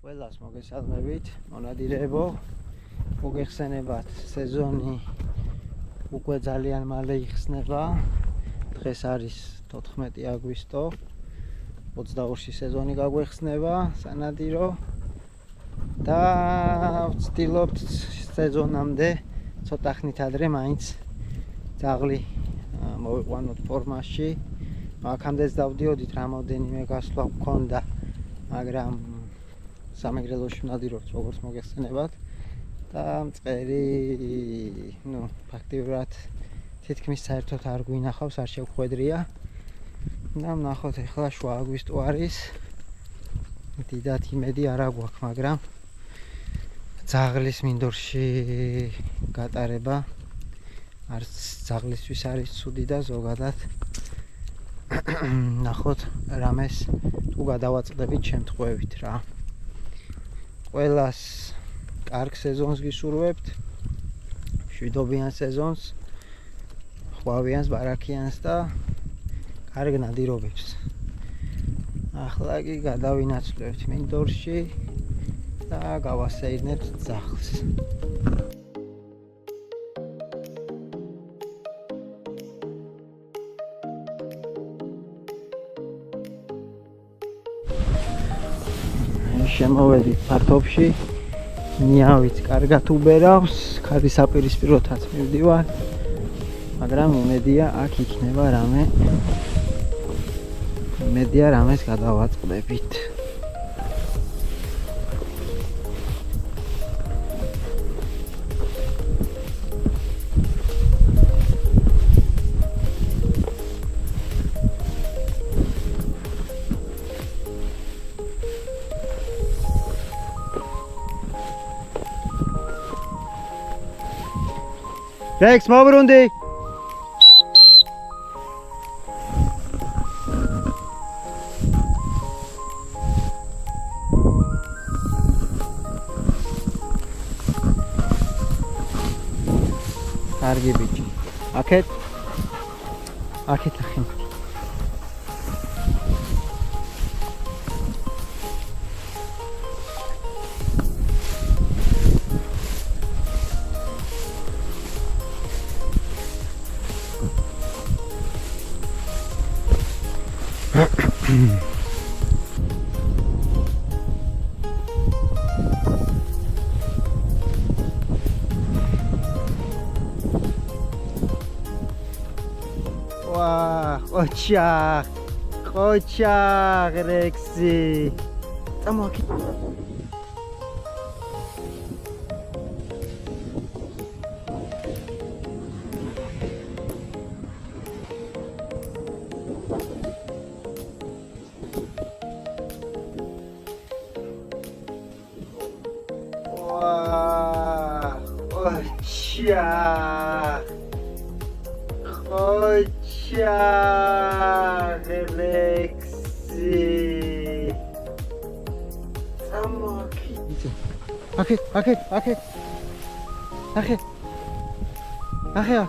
ყველას მოგესალმებით, მონადირეებო. მოგეხსენებათ, სეზონი უკვე ძალიან მალე იხსნება. დღეს არის 14 აგვისტო. 22-ში სეზონი გაგვეხსნება სანადირო და ვცდილობთ სეზონამდე ცოტა ხნით ადრე მაინც ძაღლი მოვიყვანოთ ფორმაში. აქამდეც დავდიოდით, რამოდენიმე გასვლა გვქონდა, მაგრამ სამეგრელოში ვნადირობთ, როგორც მოგეხსენებათ და მწყერი, ფაქტიურად თითქმის საერთოდ არ გვინახავს, არ შევხვედრია. და ვნახოთ, ეხლა შუა აგვისტო არის. დიდად იმედი არ აგვაქვს, მაგრამ ძაღლის მინდორში გატარება არც ძაღლისთვის არის ცუდი და ზოგადად ნახოთ რამეს თუ გადავაწყდებით შემთხვევით რა. ყველას კარგ სეზონს გისურვებთ, მშვიდობიან სეზონს, ხვავიანს, ბარაქიანს და კარგ ნადირობებს. ახლა კი გადავინაცვლებთ მინდორში და გავასეირნებთ ძაღლს. შემოვედით ფართობში, ნიავიც კარგად უბერავს, ქარის აპირისპიროთაც მივდივარ, მაგრამ იმედია აქ იქნება რამე. იმედია რამეს გადავაწყდებით. Rex, მობრუნდი. კარგი ბიჭი. აქეთ ახი. Qochaq, Rexi. Tamam. Akhe.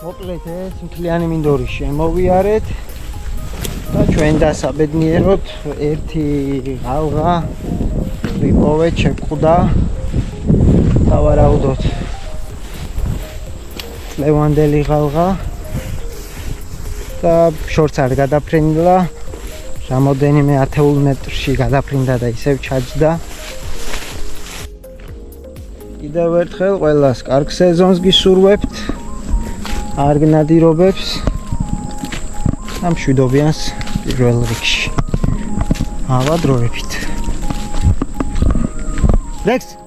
მოკლედ ეს მთლიანი მინდორი შემოვიარეთ და ჩვენ დასაბედნიეროთ ერთი ღალღა ვიპოვეთ, შეგვხვდა დავარაუდოთ ლევანდელი ღალღა და შორს არ გადაფრენილა, რამოდენიმე 10 მეტრში გადაფრინდა და ისევ ჩაჯდა. კიდევ ერთხელ ყველას კარგ სეზონს გისურვებთ. არგ ნადირობებს და მშვიდობიანს პირველ რიგში. ავადროებით. Rex